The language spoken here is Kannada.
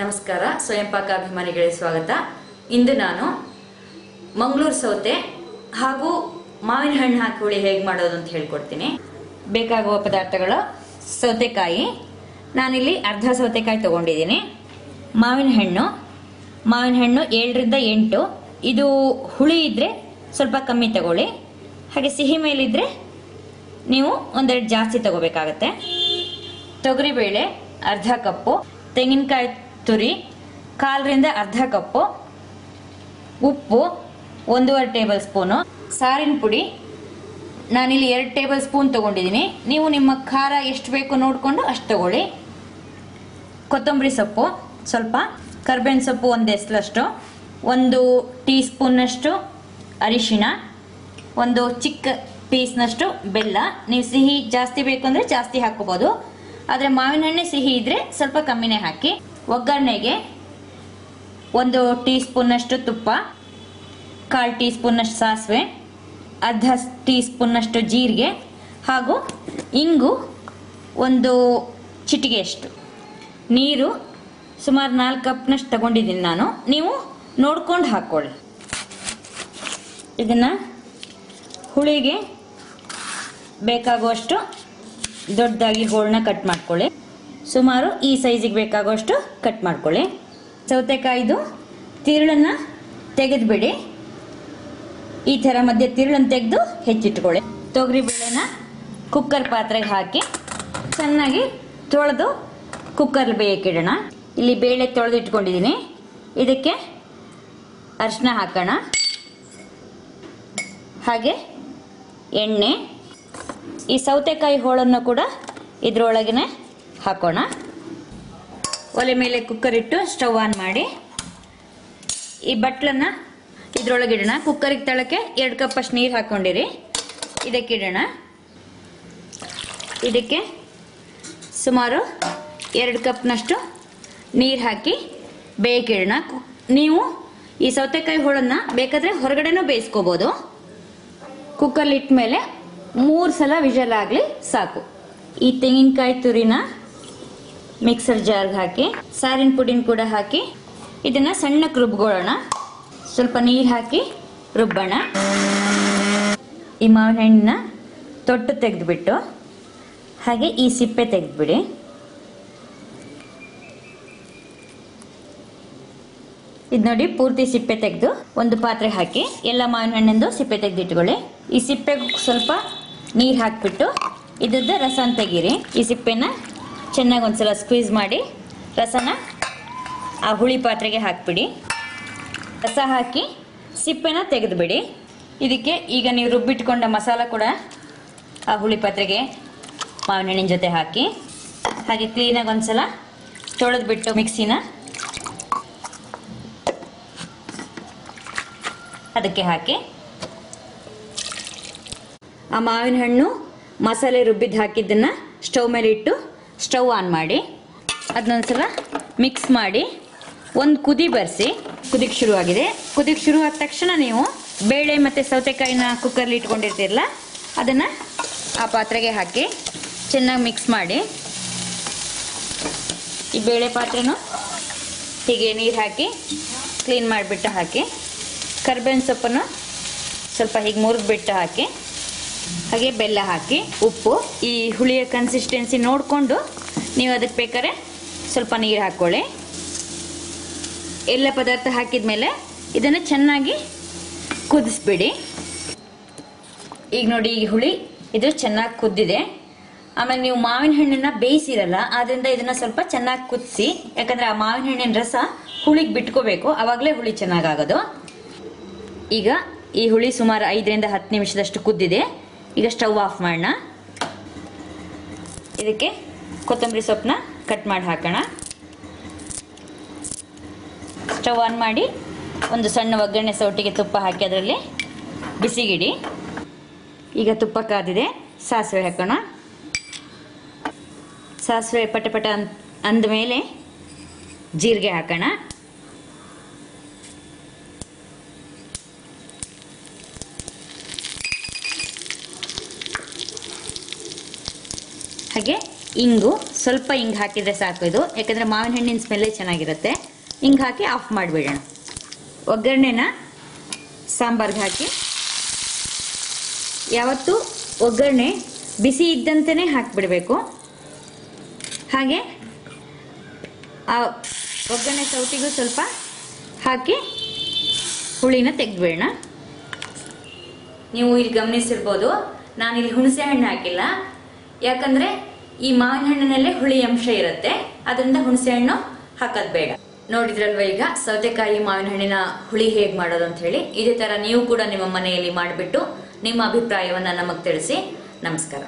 ನಮಸ್ಕಾರ ಸ್ವಯಂ ಪಾಕ ಅಭಿಮಾನಿಗಳಿಗೆ ಸ್ವಾಗತ. ಇಂದು ನಾನು ಮಂಗಳೂರು ಸೌತೆ ಹಾಗೂ ಮಾವಿನ ಹಣ್ಣು ಹಾಕಿ ಹುಳಿ ಹೇಗೆ ಮಾಡೋದು ಅಂತ ಹೇಳ್ಕೊಡ್ತೀನಿ. ಬೇಕಾಗುವ ಪದಾರ್ಥಗಳು: ಸೌತೆಕಾಯಿ, ನಾನಿಲ್ಲಿ ಅರ್ಧ ಸೌತೆಕಾಯಿ ತಗೊಂಡಿದ್ದೀನಿ. ಮಾವಿನ ಹಣ್ಣು 7 ರಿಂದ 8. ಇದು ಹುಳಿ ಇದ್ರೆ ಸ್ವಲ್ಪ ಕಮ್ಮಿ ತಗೊಳ್ಳಿ, ಹಾಗೆ ಸಿಹಿ ಮೇಲಿದ್ರೆ ನೀವು ಒಂದೆರಡು ಜಾಸ್ತಿ ತಗೋಬೇಕಾಗತ್ತೆ. ತೊಗರಿಬೇಳೆ ಅರ್ಧ ಕಪ್ಪು, ತೆಂಗಿನಕಾಯಿ ತುರಿ 1/4 ರಿಂದ ಅರ್ಧ ಕಪ್ಪು, ಉಪ್ಪು 1.5 ಟೇಬಲ್ ಸ್ಪೂನು, ಸಾರಿನ ಪುಡಿ ನಾನಿಲ್ಲಿ 2 ಟೇಬಲ್ ಸ್ಪೂನ್ ತಗೊಂಡಿದ್ದೀನಿ. ನೀವು ನಿಮ್ಮ ಖಾರ ಎಷ್ಟು ಬೇಕು ನೋಡಿಕೊಂಡು ಅಷ್ಟು ತಗೊಳ್ಳಿ. ಕೊತ್ತಂಬರಿ ಸೊಪ್ಪು ಸ್ವಲ್ಪ, ಕರ್ಬೇವಿನ ಸೊಪ್ಪು 1 ಎಸಳಷ್ಟು, 1 ಟೀ ಸ್ಪೂನ್ನಷ್ಟು ಅರಿಶಿಣ, 1 ಚಿಕ್ಕ ಪೀಸ್ನಷ್ಟು ಬೆಲ್ಲ. ನೀವು ಸಿಹಿ ಜಾಸ್ತಿ ಬೇಕು ಅಂದರೆ ಜಾಸ್ತಿ ಹಾಕೋಬಹುದು, ಆದರೆ ಮಾವಿನ ಹಣ್ಣೆ ಸಿಹಿ ಇದ್ರೆ ಸ್ವಲ್ಪ ಕಮ್ಮಿನೇ ಹಾಕಿ. ಒಗ್ಗರಣೆಗೆ 1 ಟೀ ಸ್ಪೂನ್ನಷ್ಟು ತುಪ್ಪ, 1/4 ಟೀ ಸ್ಪೂನ್ನಷ್ಟು ಸಾಸಿವೆ, ಅರ್ಧ ಟೀ ಸ್ಪೂನ್ನಷ್ಟು ಜೀರಿಗೆ ಹಾಗೂ ಇಂಗು 1 ಚಿಟಿಗೆಯಷ್ಟು. ನೀರು ಸುಮಾರು 4 ಕಪ್ನಷ್ಟು ತಗೊಂಡಿದ್ದೀನಿ ನಾನು, ನೀವು ನೋಡ್ಕೊಂಡು ಹಾಕ್ಕೊಳ್ಳಿ. ಇದನ್ನು ಹುಳಿಗೆ ಬೇಕಾಗುವಷ್ಟು ದೊಡ್ಡದಾಗಿ ಹೋಳನ್ನ ಕಟ್ ಮಾಡ್ಕೊಳ್ಳಿ. ಸುಮಾರು ಈ ಸೈಜಿಗೆ ಬೇಕಾಗುವಷ್ಟು ಕಟ್ ಮಾಡ್ಕೊಳ್ಳಿ. ಸೌತೆಕಾಯಿದು ತಿರುಳನ್ನು ತೆಗೆದುಬಿಡಿ. ಈ ಥರ ಮಧ್ಯೆ ತಿರುಳನ್ನು ತೆಗೆದು ಹೆಚ್ಚಿಟ್ಕೊಳ್ಳಿ. ತೊಗರಿಬೇಳೆನ ಕುಕ್ಕರ್ ಪಾತ್ರೆಗೆ ಹಾಕಿ ಚೆನ್ನಾಗಿ ತೊಳೆದು ಕುಕ್ಕರ್ ಬೇಯಕ್ಕಿಡೋಣ. ಇಲ್ಲಿ ಬೇಳೆ ತೊಳೆದು ಇಟ್ಕೊಂಡಿದ್ದೀನಿ. ಇದಕ್ಕೆ ಅರಿಶಿನ ಹಾಕೋಣ, ಹಾಗೆ ಎಣ್ಣೆ. ಈ ಸೌತೆಕಾಯಿ ಹೋಳನ್ನು ಕೂಡ ಇದರೊಳಗನೆ ಹಾಕೋಣ. ಒಲೆ ಮೇಲೆ ಕುಕ್ಕರ್ ಇಟ್ಟು ಸ್ಟವ್ ಆನ್ ಮಾಡಿ ಈ ಬಟ್ಲನ್ನು ಇದರೊಳಗಿಡೋಣ. ಕುಕ್ಕರಿಗೆ ತಳಕ್ಕೆ 2 ಕಪ್ ಅಷ್ಟು ನೀರು ಹಾಕ್ಕೊಂಡಿರಿ. ಇದಕ್ಕಿಡೋಣ. ಇದಕ್ಕೆ ಸುಮಾರು 2 ಕಪ್ನಷ್ಟು ನೀರು ಹಾಕಿ ಬೇಯಕ್ಕಿಡೋಣ. ನೀವು ಈ ಸೌತೆಕಾಯಿ ಹೋಳನ್ನು ಬೇಕಾದರೆ ಹೊರಗಡೆನೂ ಬೇಯಿಸ್ಕೋಬೋದು. ಕುಕ್ಕರ್ಲಿ ಇಟ್ಟ ಮೇಲೆ 3 ಸಲ ವಿಷಲ್ ಆಗಲಿ ಸಾಕು. ಈ ತೆಂಗಿನಕಾಯಿ ತುರಿನ ಮಿಕ್ಸರ್ ಜಾರ್ಗೆ ಹಾಕಿ ಸಾರಿನ ಪುಡಿನ ಕೂಡ ಹಾಕಿ ಇದನ್ನು ಸಣ್ಣಕ್ಕೆ ರುಬ್ಕೊಳ್ಳೋಣ. ಸ್ವಲ್ಪ ನೀರು ಹಾಕಿ ರುಬ್ಬೋಣ. ಈ ಮಾವಿನ ಹಣ್ಣನ್ನ ತೊಟ್ಟು ತೆಗೆದುಬಿಟ್ಟು ಹಾಗೆ ಈ ಸಿಪ್ಪೆ ತೆಗೆದುಬಿಡಿ. ಇದು ನೋಡಿ, ಪೂರ್ತಿ ಸಿಪ್ಪೆ ತೆಗೆದು ಒಂದು ಪಾತ್ರೆ ಹಾಕಿ ಎಲ್ಲ ಮಾವಿನ ಹಣ್ಣಿಂದು ಸಿಪ್ಪೆ ತೆಗೆದಿಟ್ಕೊಳ್ಳಿ. ಈ ಸಿಪ್ಪೆಗೆ ಸ್ವಲ್ಪ ನೀರು ಹಾಕಿಬಿಟ್ಟು ಇದ್ದದ್ದು ರಸನ ತೆಗೀರಿ. ಈ ಸಿಪ್ಪೆನ ಚೆನ್ನಾಗಿ ಒಂದ್ಸಲ ಸ್ಕ್ವೀಸ್ ಮಾಡಿ ರಸನ ಆ ಹುಳಿ ಪಾತ್ರೆಗೆ ಹಾಕಿಬಿಡಿ. ರಸ ಹಾಕಿ ಸಿಪ್ಪೆನ ತೆಗೆದುಬಿಡಿ. ಇದಕ್ಕೆ ಈಗ ನೀವು ರುಬ್ಬಿಟ್ಕೊಂಡ ಮಸಾಲ ಕೂಡ ಆ ಹುಳಿ ಪಾತ್ರೆಗೆ ಮಾವಿನ ಹಣ್ಣಿನ ಜೊತೆ ಹಾಕಿ ಹಾಗೆ ಕ್ಲೀನಾಗಿ ಒಂದ್ಸಲ ತೊಳೆದ್ಬಿಟ್ಟು ಮಿಕ್ಸಿನ ಅದಕ್ಕೆ ಹಾಕಿ ಆ ಮಾವಿನ ಹಣ್ಣು ಮಸಾಲೆ ರುಬ್ಬಿದ್ದು ಹಾಕಿದ್ದನ್ನು ಸ್ಟವ್ ಮೇಲೆ ಇಟ್ಟು ಸ್ಟವ್ ಆನ್ ಮಾಡಿ ಅದನ್ನೊಂದ್ಸಲ ಮಿಕ್ಸ್ ಮಾಡಿ ಒಂದು ಕುದಿ ಬರೆಸಿ. ಕುದಿಗೆ ಶುರುವಾಗಿದೆ. ಕುದಿಗೆ ಶುರುವಾದ ತಕ್ಷಣ ನೀವು ಬೇಳೆ ಮತ್ತು ಸೌತೆಕಾಯಿನ ಕುಕ್ಕರ್ಲಿ ಇಟ್ಕೊಂಡಿರ್ತೀರಲ್ಲ ಅದನ್ನು ಆ ಪಾತ್ರೆಗೆ ಹಾಕಿ ಚೆನ್ನಾಗಿ ಮಿಕ್ಸ್ ಮಾಡಿ. ಈ ಬೇಳೆ ಪಾತ್ರೆನೂ ಹೀಗೆ ನೀರು ಹಾಕಿ ಕ್ಲೀನ್ ಮಾಡಿಬಿಟ್ಟು ಹಾಕಿ. ಕರ್ಬೇವಿನ ಸೊಪ್ಪನ್ನು ಸ್ವಲ್ಪ ಹೀಗೆ ಮುರಿದ್ಬಿಟ್ಟು ಹಾಕಿ, ಹಾಗೆ ಬೆಲ್ಲ ಹಾಕಿ, ಉಪ್ಪು. ಈ ಹುಳಿಯ ಕನ್ಸಿಸ್ಟೆನ್ಸಿ ನೋಡಿಕೊಂಡು ನೀವು ಅದಕ್ಕೆ ಬೇಕಾದ್ರೆ ಸ್ವಲ್ಪ ನೀರು ಹಾಕ್ಕೊಳ್ಳಿ. ಎಲ್ಲ ಪದಾರ್ಥ ಹಾಕಿದ ಮೇಲೆ ಇದನ್ನು ಚೆನ್ನಾಗಿ ಕುದಿಸ್ಬಿಡಿ. ಈಗ ನೋಡಿ, ಈ ಹುಳಿ ಇದು ಚೆನ್ನಾಗಿ ಕುದ್ದಿದೆ. ಆಮೇಲೆ ನೀವು ಮಾವಿನ ಹಣ್ಣನ್ನು ಬೇಯಿಸಿರಲ್ಲ, ಆದ್ದರಿಂದ ಇದನ್ನು ಸ್ವಲ್ಪ ಚೆನ್ನಾಗಿ ಕುದಿಸಿ, ಯಾಕಂದರೆ ಆ ಮಾವಿನ ಹಣ್ಣಿನ ರಸ ಹುಳಿಗೆ ಬಿಟ್ಕೋಬೇಕು, ಆವಾಗಲೇ ಹುಳಿ ಚೆನ್ನಾಗಾಗೋದು. ಈಗ ಈ ಹುಳಿ ಸುಮಾರು 5 ರಿಂದ 10 ನಿಮಿಷದಷ್ಟು ಕುದ್ದಿದೆ. ಈಗ ಸ್ಟವ್ ಆಫ್ ಮಾಡೋಣ. ಇದಕ್ಕೆ ಕೊತ್ತಂಬರಿ ಸೊಪ್ಪನ್ನ ಕಟ್ ಮಾಡಿ ಹಾಕೋಣ. ಸ್ಟವ್ ಆನ್ ಮಾಡಿ ಒಂದು ಸಣ್ಣ ಒಗ್ಗರಣೆ ಸೌಟಿಗೆ ತುಪ್ಪ ಹಾಕಿ ಅದರಲ್ಲಿ ಬಿಸಿಗಿಡಿ. ಈಗ ತುಪ್ಪ ಕಾದಿದೆ. ಸಾಸಿವೆ ಹಾಕೋಣ. ಸಾಸಿವೆ ಪಟಪಟ ಅಂದಮೇಲೆ ಜೀರಿಗೆ ಹಾಕೋಣ. ಹಾಗೆ ಇಂಗು, ಸ್ವಲ್ಪ ಹಿಂಗೆ ಹಾಕಿದರೆ ಸಾಕು ಇದು, ಯಾಕಂದರೆ ಮಾವಿನ ಹಣ್ಣಿನ ಸ್ಮೆಲ್ಲೇ ಚೆನ್ನಾಗಿರುತ್ತೆ. ಹಿಂಗೆ ಹಾಕಿ ಆಫ್ ಮಾಡಿಬಿಡೋಣ. ಒಗ್ಗರಣೆನ ಸಾಂಬಾರ್ಗೆ ಹಾಕಿ, ಯಾವತ್ತೂ ಒಗ್ಗರಣೆ ಬಿಸಿ ಇದ್ದಂತೆಯೇ ಹಾಕಿಬಿಡಬೇಕು. ಹಾಗೆ ಆ ಒಗ್ಗರಣೆ ಸೌಟಿಗೂ ಸ್ವಲ್ಪ ಹಾಕಿ ಹುಳಿನ ತೆಗೆದ್ಬಿಡೋಣ. ನೀವು ಇಲ್ಲಿ ಗಮನಿಸಿರ್ಬೋದು, ನಾನಿಲ್ಲಿ ಹುಣಸೆ ಹಣ್ಣು ಹಾಕಿಲ್ಲ, ಯಾಕಂದರೆ ಈ ಮಾವಿನ ಹಣ್ಣಿನಲ್ಲೇ ಹುಳಿ ಅಂಶ ಇರುತ್ತೆ, ಅದರಿಂದ ಹುಣಸೆ ಹಣ್ಣು ಹಾಕೋದು ಬೇಡ. ನೋಡಿದ್ರಲ್ವ ಈಗ ಸೌತೆಕಾಯಿ ಮಾವಿನ ಹಣ್ಣಿನ ಹುಳಿ ಹೇಗೆ ಮಾಡೋದು ಅಂತ ಹೇಳಿ. ಇದೇ ಥರ ನೀವು ಕೂಡ ನಿಮ್ಮ ಮನೆಯಲ್ಲಿ ಮಾಡಿಬಿಟ್ಟು ನಿಮ್ಮ ಅಭಿಪ್ರಾಯವನ್ನು ನಮಗೆ ತಿಳಿಸಿ. ನಮಸ್ಕಾರ.